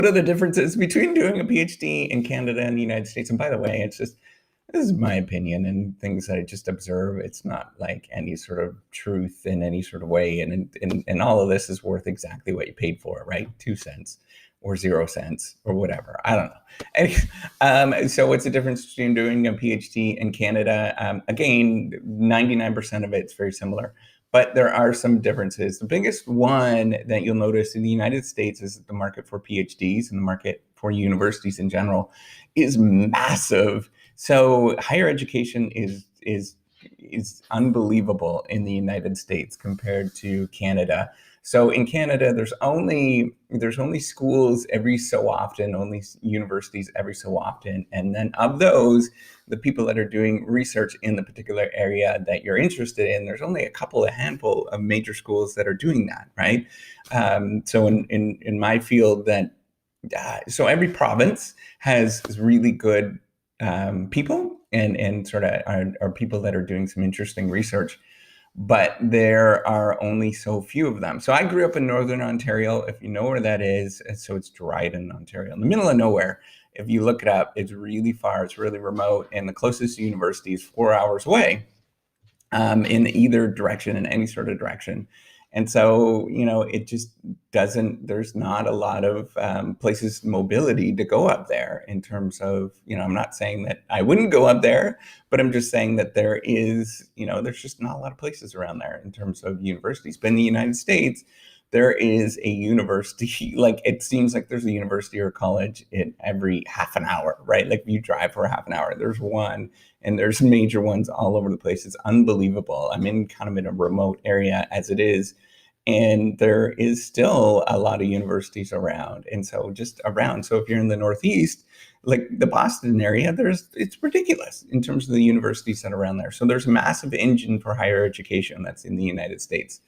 What are the differences between doing a PhD in Canada and the United States? And by the way, this is my opinion and things that I just observe. It's not like any sort of truth in any sort of way. And all of this is worth exactly what you paid for, right? 2 cents or 0 cents or whatever. I don't know. So what's the difference between doing a PhD in Canada? Again, 99% of it's very similar, but there are some differences. The biggest one that you'll notice in the United States is that the market for PhDs and the market for universities in general is massive. So higher education is unbelievable in the United States compared to Canada. So in Canada, there's only schools every so often, only universities every so often, and then of those, the people that are doing research in the particular area that you're interested in, there's only a handful of major schools that are doing that, right? So in my field, so every province has really good people and sort of are people that are doing some interesting research, but there are only so few of them. So I grew up in Northern Ontario, if you know where that is. So it's Dryden, Ontario, in the middle of nowhere. If you look it up, it's really far, it's really remote, and the closest university is 4 hours away in either direction, in any sort of direction. And so, it just doesn't, there's not a lot of places, mobility to go up there in terms of, I'm not saying that I wouldn't go up there, but I'm just saying that there is, there's just not a lot of places around there in terms of universities. But in the United States, there is a university, like it seems like there's a university or a college in every half an hour, right? Like if you drive for a half an hour, there's one, and there's major ones all over the place. It's unbelievable. I'm kind of in a remote area as it is, and there is still a lot of universities around. And so just around, so if you're in the Northeast, like the Boston area, it's ridiculous in terms of the universities that are around there. So there's a massive engine for higher education that's in the United States.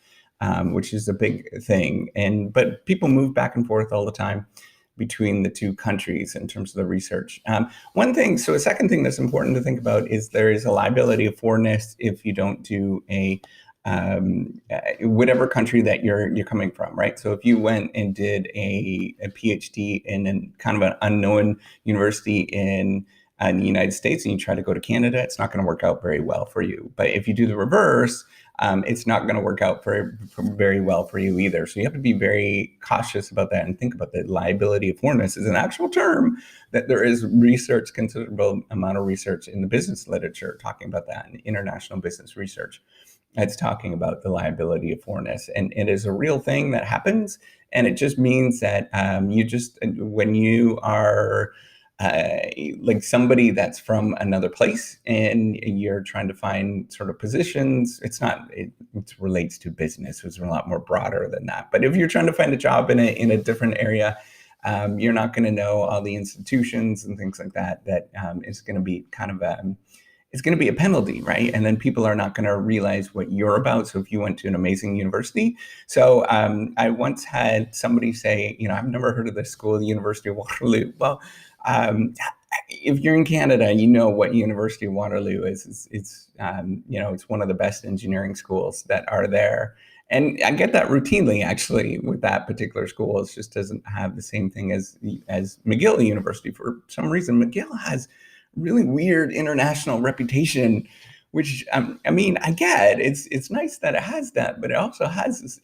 Which is a big thing. But people move back and forth all the time between the two countries in terms of the research. So a second thing that's important to think about is there is a liability of foreignness if you don't do whatever country that you're coming from, right? So if you went and did a PhD in kind of an unknown university in the United States and you try to go to Canada, it's not going to work out very well for you. But if you do the reverse, it's not going to work out very well for you either. So you have to be very cautious about that and think about the liability of foreignness is an actual term that there is research, considerable amount of research in the business literature talking about that, and international business research that's talking about the liability of foreignness. And it is a real thing that happens. And it just means that when you are like somebody that's from another place and you're trying to find sort of positions, it relates to business. It's a lot more broader than that. But if you're trying to find a job in a different area, you're not going to know all the institutions and things like that is going to be kind of it's going to be a penalty, right? And then people are not going to realize what you're about. So if you went to an amazing university. So I once had somebody say, I've never heard of this school, the University of Waterloo. Well, if you're in Canada, you know what University of Waterloo is. It's one of the best engineering schools that are there. And I get that routinely, actually, with that particular school. It just doesn't have the same thing as McGill University. For some reason, McGill has really weird international reputation, which I get it's nice that it has that, but it also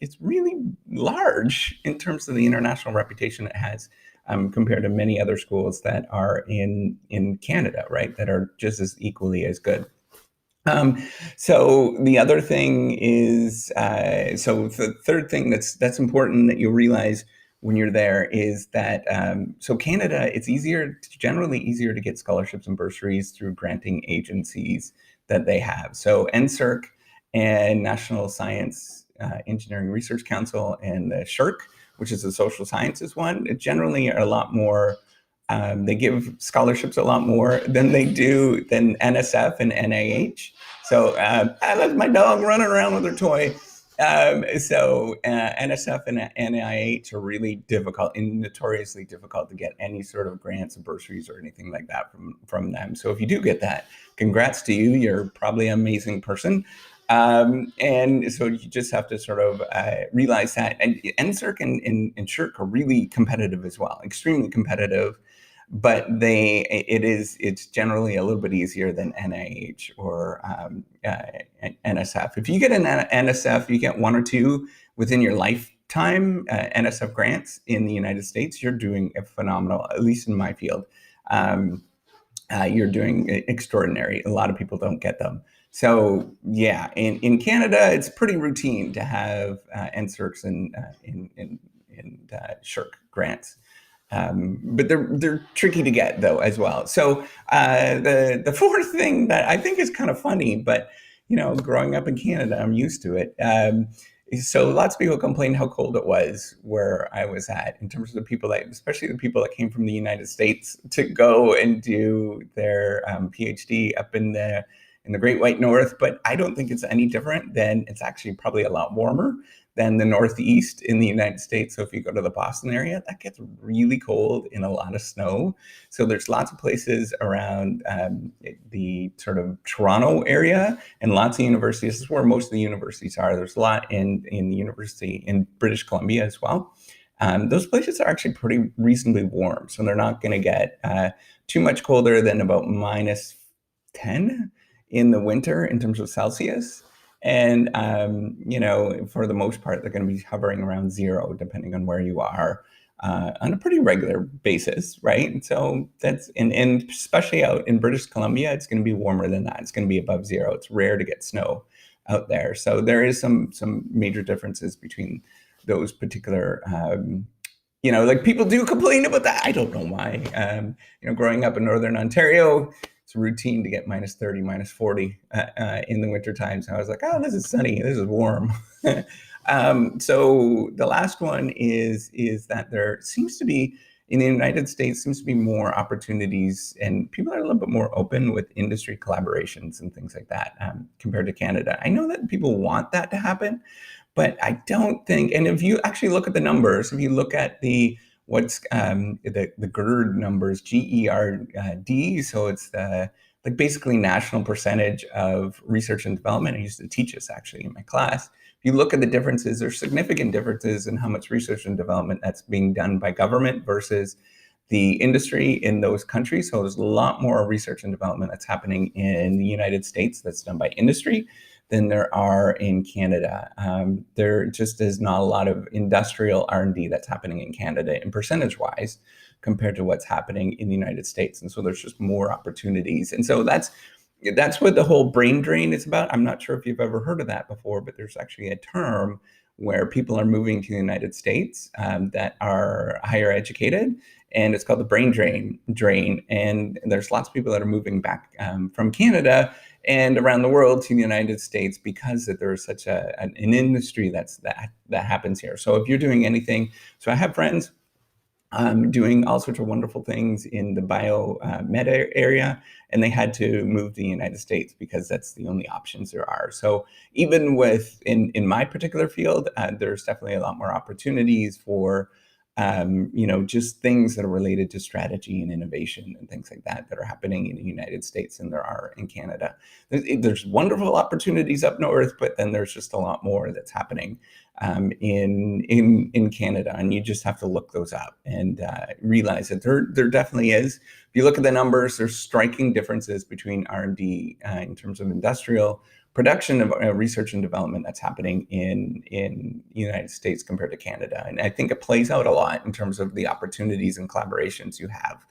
it's really large in terms of the international reputation it has compared to many other schools that are in Canada, right? That are just as equally as good. So the other thing is, so the third thing that's important that you realize when you're there is that, so Canada, it's generally easier to get scholarships and bursaries through granting agencies that they have. So NSERC and National Science Engineering Research Council and the SSHRC, which is the social sciences one, it generally are a lot more, they give scholarships a lot more than NSF and NIH. So that's my dog running around with her toy. So NSF and NIH are really difficult and notoriously difficult to get any sort of grants and bursaries or anything like that from them. So if you do get that, congrats to you. You're probably an amazing person. And so you just have to sort of realize that. And NSERC and SHRC are really competitive as well, extremely competitive. But it's generally a little bit easier than NIH or NSF. If you get an NSF, you get one or two within your lifetime NSF grants in the United States. You're doing a phenomenal, at least in my field. You're doing extraordinary. A lot of people don't get them. So yeah, in Canada, it's pretty routine to have NSERCs and SHRC grants. But they're tricky to get though as well. So the fourth thing that I think is kind of funny, but growing up in Canada, I'm used to it. So lots of people complained how cold it was where I was at, in terms of the people especially the people that came from the United States to go and do their PhD up in the Great White North. But I don't think it's any different than, it's actually probably a lot warmer than the Northeast in the United States. So if you go to the Boston area, that gets really cold and a lot of snow. So there's lots of places around the sort of Toronto area, and lots of universities. This is where most of the universities are. There's a lot in the university in British Columbia as well. Those places are actually pretty reasonably warm. So they're not going to get too much colder than about -10 in the winter in terms of Celsius. And, for the most part, they're going to be hovering around 0, depending on where you are, on a pretty regular basis, right? So and especially out in British Columbia, it's going to be warmer than that. It's going to be above 0. It's rare to get snow out there. So there is some major differences between those particular, like people do complain about that. I don't know why. Growing up in Northern Ontario, it's routine to get -30, -40 in the winter time. So I was like, oh, this is sunny, this is warm. So the last one is that there seems to be, in the United States, seems to be more opportunities, and people are a little bit more open with industry collaborations and things like that compared to Canada. I know that people want that to happen, but I don't think, and if you actually look at the numbers, if you look at the GERD numbers, GERD. So it's basically national percentage of research and development. I used to teach this actually in my class. If you look at the differences, there's significant differences in how much research and development that's being done by government versus the industry in those countries. So there's a lot more research and development that's happening in the United States that's done by industry than there are in Canada. There just is not a lot of industrial R&D that's happening in Canada, and percentage-wise, compared to what's happening in the United States. And so there's just more opportunities. And so that's what the whole brain drain is about. I'm not sure if you've ever heard of that before, but there's actually a term where people are moving to the United States that are higher educated, and it's called the brain drain. And there's lots of people that are moving back from Canada and around the world to the United States because that there's such an industry that happens here. So if you're doing anything, so I have friends doing all sorts of wonderful things in the med area, and they had to move to the United States because that's the only options there are. So even in my particular field, there's definitely a lot more opportunities for just things that are related to strategy and innovation and things like that are happening in the United States than there are in Canada. There's wonderful opportunities up north, but then there's just a lot more that's happening in Canada, and you just have to look those up and realize that there definitely is. If you look at the numbers, there's striking differences between R&D in terms of industrial production of research and development that's happening in the United States compared to Canada. And I think it plays out a lot in terms of the opportunities and collaborations you have